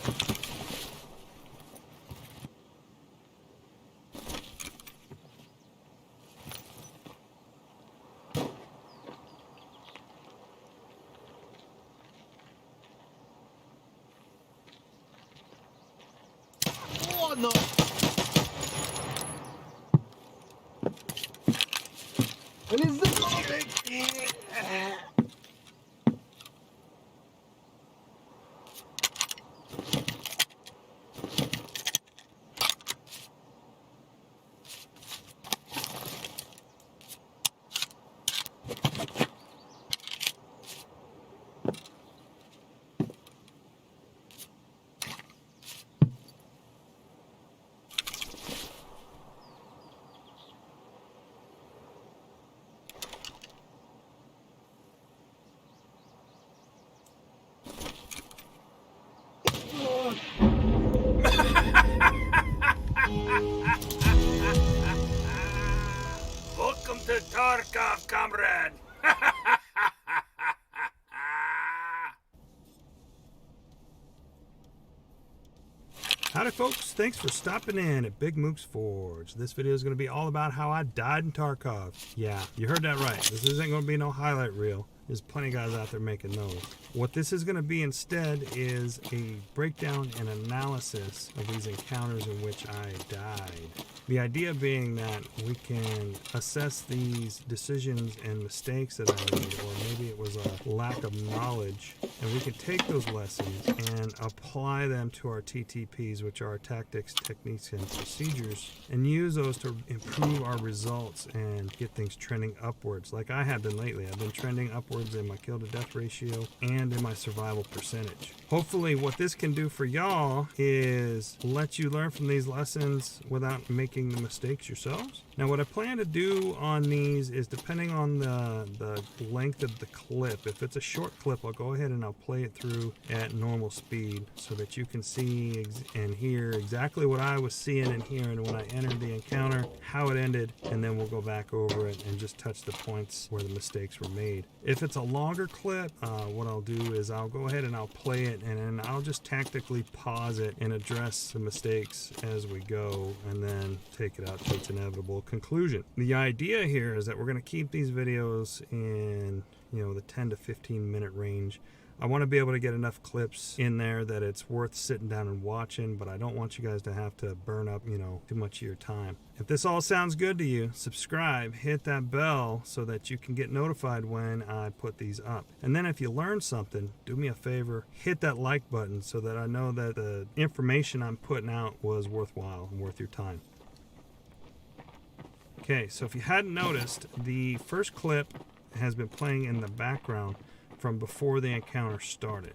Oh no! What is this? Welcome to Tarkov, comrade. Howdy folks, thanks for stopping in at Mrbigmuuk's Forge. This video is going to be all about how I died in Tarkov. Yeah, you heard that right. This isn't going to be no highlight reel. There's plenty of guys out there making those. What this is going to be instead is a breakdown and analysis of these encounters in which I died. The idea being that we can assess these decisions and mistakes that I made, or maybe it was a lack of knowledge, and we can take those lessons and apply them to our TTPs, which are our tactics, techniques, and procedures, and use those to improve our results and get things trending upwards, like I have been lately. I've been trending upwards in my kill to death ratio and in my survival percentage. Hopefully what this can do for y'all is let you learn from these lessons without making the mistakes yourselves. Now what I plan to do on these is, depending on the length of the clip, if it's a short clip, I'll go ahead and I'll play it through at normal speed so that you can see and hear exactly what I was seeing and hearing when I entered the encounter, how it ended, and then we'll go back over it and just touch the points where the mistakes were made. If it's a longer clip, what I'll do is I'll go ahead and I'll play it, and then I'll just tactically pause it and address the mistakes as we go, and then take it out to its inevitable conclusion. The idea here is that we're going to keep these videos in, the 10 to 15 minute range. I want to be able to get enough clips in there that it's worth sitting down and watching, but I don't want you guys to have to burn up, too much of your time. If this all sounds good to you, subscribe, hit that bell so that you can get notified when I put these up. And then if you learn something, do me a favor, hit that like button so that I know that the information I'm putting out was worthwhile and worth your time. Okay, so if you hadn't noticed, the first clip has been playing in the background from before the encounter started.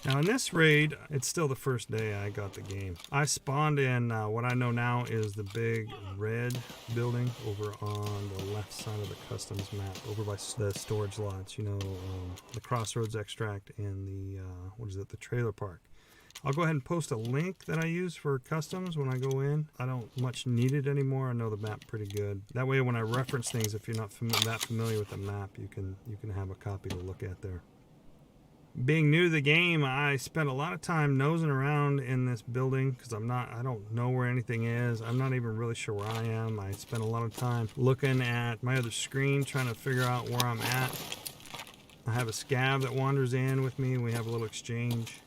Now in this raid, it's still the first day I got the game. I spawned in what I know now is the big red building over on the left side of the customs map, over by the storage lots, the Crossroads extract and the trailer park. I'll go ahead and post a link that I use for customs when I go in. I don't much need it anymore. I know the map pretty good. That way when I reference things, if you're not that familiar with the map, you can have a copy to look at there. Being new to the game, I spent a lot of time nosing around in this building because I don't know where anything is. I'm not even really sure where I am. I spent a lot of time looking at my other screen trying to figure out where I'm at. I have a scav that wanders in with me. We have a little exchange.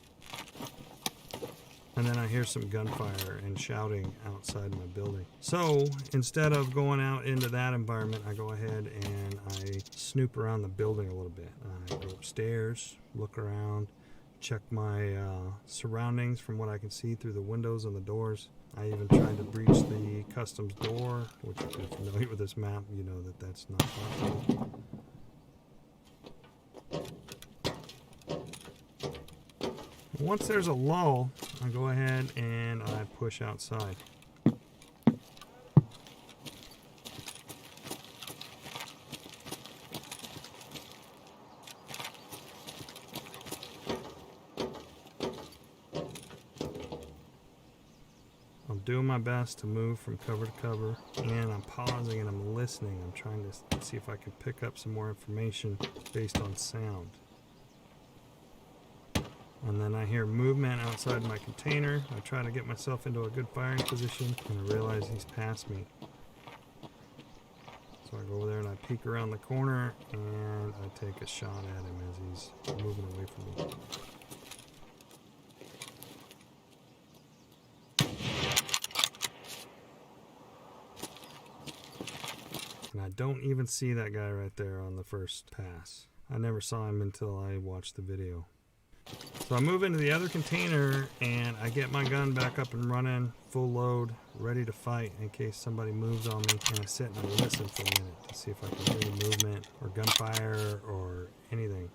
And then I hear some gunfire and shouting outside my building. So instead of going out into that environment, I go ahead and I snoop around the building a little bit. I go upstairs, look around, check my surroundings from what I can see through the windows and the doors. I even tried to breach the customs door, which if you're familiar with this map, you know that that's not possible. Once there's a lull, I go ahead and I push outside. I'm doing my best to move from cover to cover, and I'm pausing and I'm listening. I'm trying to see if I can pick up some more information based on sound. And then I hear movement outside my container. I try to get myself into a good firing position, and I realize he's past me. So I go over there and I peek around the corner, and I take a shot at him as he's moving away from me. And I don't even see that guy right there on the first pass. I never saw him until I watched the video. So I move into the other container and I get my gun back up and running, full load, ready to fight in case somebody moves on me. And I sit and I listen for a minute to see if I can hear any movement or gunfire or anything.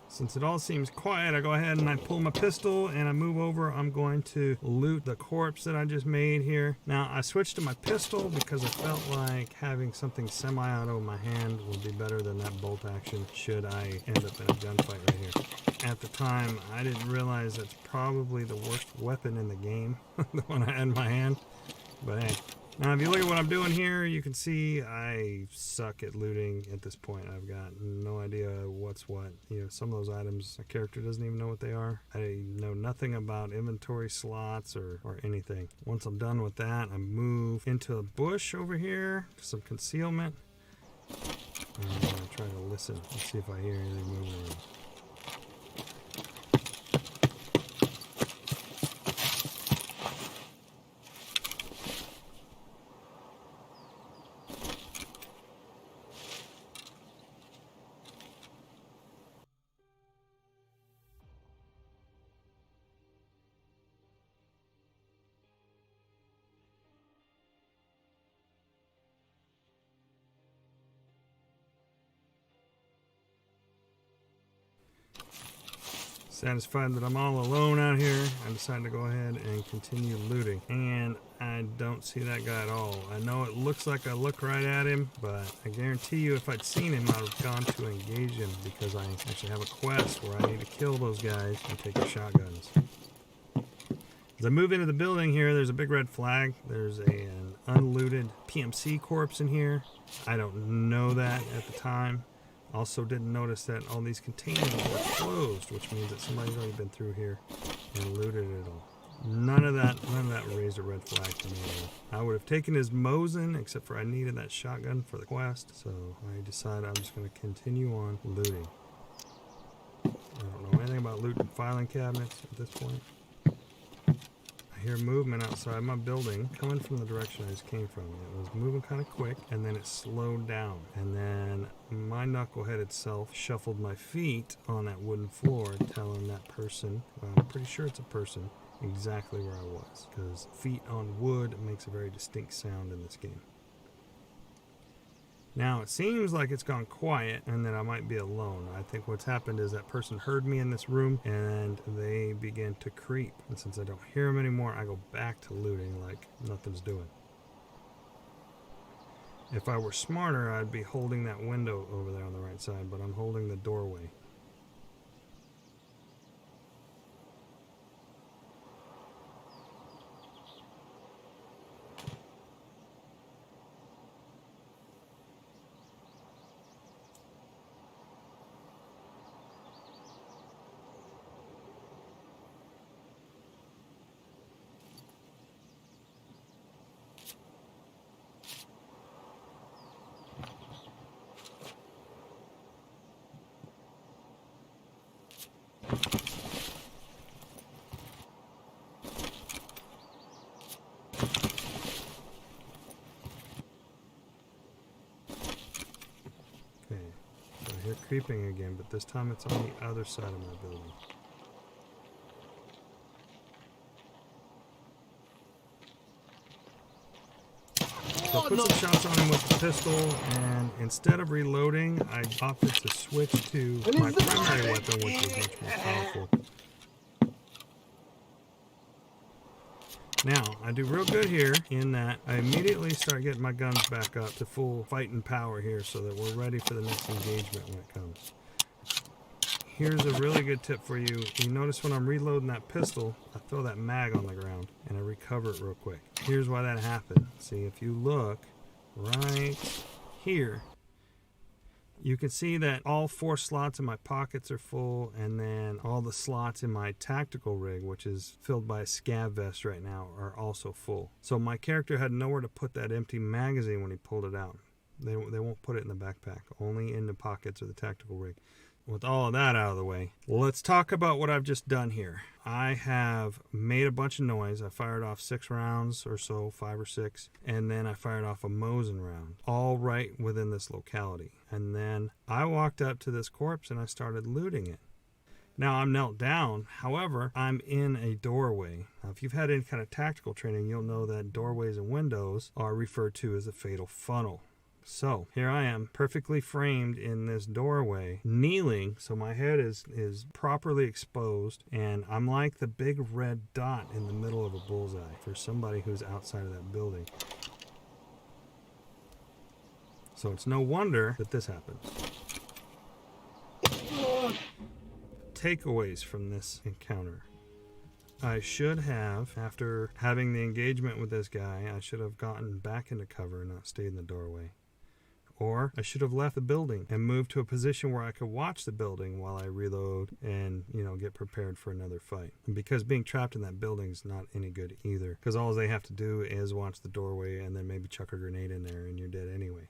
Since it all seems quiet, I go ahead and I pull my pistol and I move over. I'm going to loot the corpse that I just made here. Now, I switched to my pistol because I felt like having something semi-auto in my hand would be better than that bolt action should I end up in a gunfight right here. At the time, I didn't realize that's probably the worst weapon in the game, the one I had in my hand. But hey. Now, if you look at what I'm doing here, you can see I suck at looting at this point. I've got no idea what's what. You know, some of those items, a character doesn't even know what they are. I know nothing about inventory slots or anything. Once I'm done with that, I move into a bush over here, some concealment. And I try to listen and see if I hear anything moving around. Satisfied that I'm all alone out here, I decide to go ahead and continue looting. And I don't see that guy at all. I know it looks like I look right at him, but I guarantee you if I'd seen him, I'd have gone to engage him because I actually have a quest where I need to kill those guys and take their shotguns. As I move into the building here, there's a big red flag. There's an unlooted PMC corpse in here. I don't know that at the time. Also didn't notice that all these containers were closed, which means that somebody's already been through here and looted it all. None of that raised a red flag to me at all. I would have taken his Mosin, except for I needed that shotgun for the quest, so I decided I'm just going to continue on looting. I don't know anything about looting filing cabinets at this point. I hear movement outside my building coming from the direction I just came from. It was moving kind of quick, and then it slowed down. And then my knuckleheaded self shuffled my feet on that wooden floor, telling that person, well, I'm pretty sure it's a person, exactly where I was. Because feet on wood makes a very distinct sound in this game. Now, it seems like it's gone quiet and that I might be alone. I think what's happened is that person heard me in this room and they began to creep. And since I don't hear them anymore, I go back to looting like nothing's doing. If I were smarter, I'd be holding that window over there on the right side, but I'm holding the doorway. I hear creeping again, but this time it's on the other side of my building. So I put some shots on him with the pistol, and instead of reloading, I opted to switch to my primary weapon, which was much more powerful. Now, I do real good here in that I immediately start getting my guns back up to full fighting power here so that we're ready for the next engagement when it comes. Here's a really good tip for you. You notice when I'm reloading that pistol, I throw that mag on the ground and I recover it real quick. Here's why that happened. See, if you look right here, you can see that all 4 slots in my pockets are full, and then all the slots in my tactical rig, which is filled by a scav vest right now, are also full. So my character had nowhere to put that empty magazine when he pulled it out. They won't put it in the backpack, only in the pockets of the tactical rig. With all of that out of the way, let's talk about what I've just done here. I have made a bunch of noise. I fired off 6 rounds or so, 5 or 6, and then I fired off a Mosin round, all right within this locality. And then I walked up to this corpse and I started looting it. Now I'm knelt down, however, I'm in a doorway. Now, if you've had any kind of tactical training, you'll know that doorways and windows are referred to as a fatal funnel. So here I am, perfectly framed in this doorway, kneeling, so my head is properly exposed, and I'm like the big red dot in the middle of a bullseye for somebody who's outside of that building. So it's no wonder that this happens. Takeaways from this encounter. I should have, after having the engagement with this guy, I should have gotten back into cover and not stayed in the doorway. Or I should have left the building and moved to a position where I could watch the building while I reload and, get prepared for another fight. And because being trapped in that building is not any good either, because all they have to do is watch the doorway and then maybe chuck a grenade in there and you're dead anyway.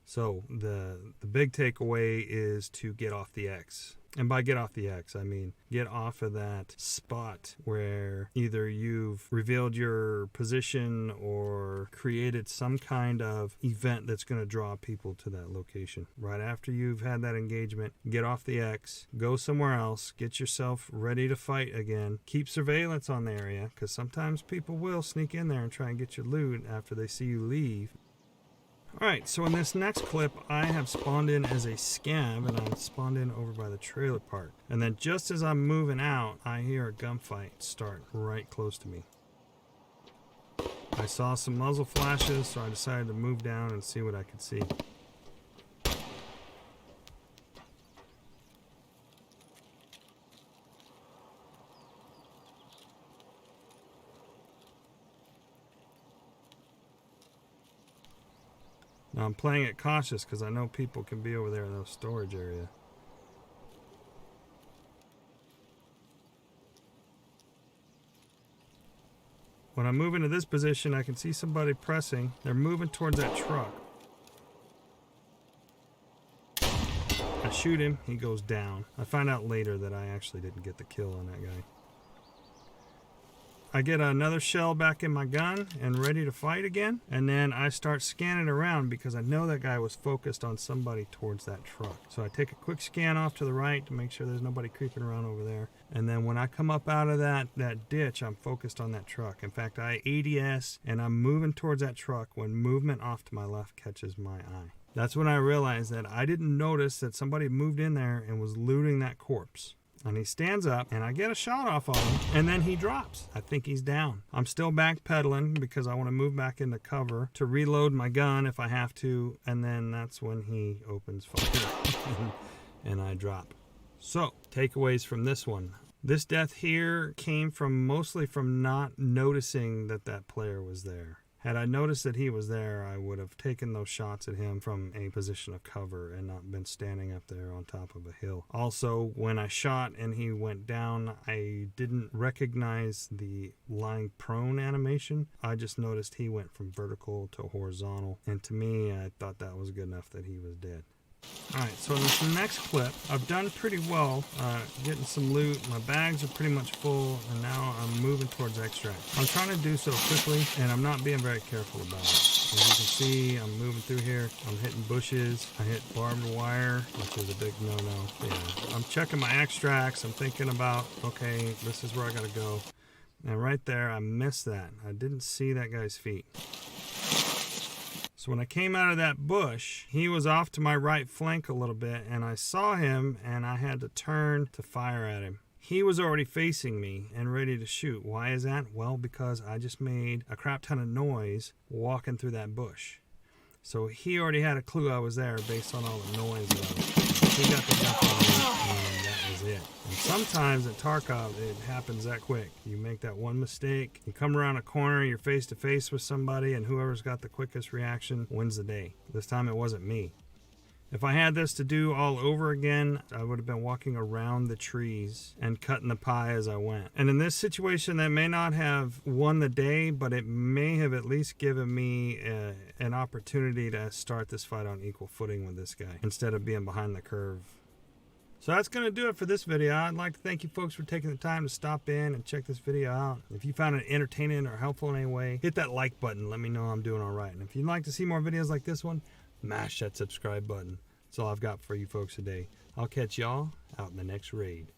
So the big takeaway is to get off the X. And by get off the X, I mean get off of that spot where either you've revealed your position or created some kind of event that's going to draw people to that location. Right after you've had that engagement, get off the X, go somewhere else, get yourself ready to fight again. Keep surveillance on the area, because sometimes people will sneak in there and try and get your loot after they see you leave. Alright, so in this next clip, I have spawned in as a scav, and I'm spawned in over by the trailer park. And then just as I'm moving out, I hear a gunfight start right close to me. I saw some muzzle flashes, so I decided to move down and see what I could see. Now I'm playing it cautious because I know people can be over there in the storage area. When I move into this position, I can see somebody pressing. They're moving towards that truck. I shoot him, he goes down. I find out later that I actually didn't get the kill on that guy. I get another shell back in my gun and ready to fight again, and then I start scanning around because I know that guy was focused on somebody towards that truck. So I take a quick scan off to the right to make sure there's nobody creeping around over there, and then when I come up out of that ditch, I'm focused on that truck. In fact, I ADS and I'm moving towards that truck when movement off to my left catches my eye. That's when I realized that I didn't notice that somebody moved in there and was looting that corpse. And he stands up, and I get a shot off on him, and then he drops. I think he's down. I'm still backpedaling because I want to move back into cover to reload my gun if I have to, and then that's when he opens fire, and I drop. So, takeaways from this one. This death here came mostly from not noticing that player was there. Had I noticed that he was there, I would have taken those shots at him from a position of cover and not been standing up there on top of a hill. Also, when I shot and he went down, I didn't recognize the lying prone animation. I just noticed he went from vertical to horizontal, and to me, I thought that was good enough that he was dead. Alright, so in this next clip, I've done pretty well getting some loot. My bags are pretty much full, and now I'm moving towards extract. I'm trying to do so quickly, and I'm not being very careful about it. As you can see, I'm moving through here. I'm hitting bushes. I hit barbed wire, which is a big no-no. Yeah, I'm checking my extracts. I'm thinking about, okay, this is where I gotta go. And right there, I missed that. I didn't see that guy's feet. So when I came out of that bush, he was off to my right flank a little bit, and I saw him, and I had to turn to fire at him. He was already facing me and ready to shoot. Why is that? Well, because I just made a crap ton of noise walking through that bush. So he already had a clue I was there based on all the noise that I was making. He got the jump on me, and was it. And sometimes at Tarkov, it happens that quick. You make that one mistake, you come around a corner, you're face to face with somebody, and whoever's got the quickest reaction wins the day. This time it wasn't me. If I had this to do all over again, I would have been walking around the trees and cutting the pie as I went. And in this situation, that may not have won the day, but it may have at least given me an opportunity to start this fight on equal footing with this guy instead of being behind the curve. So that's going to do it for this video. I'd like to thank you folks for taking the time to stop in and check this video out. If you found it entertaining or helpful in any way, hit that like button. Let me know I'm doing all right. And if you'd like to see more videos like this one, mash that subscribe button. That's all I've got for you folks today. I'll catch y'all out in the next raid.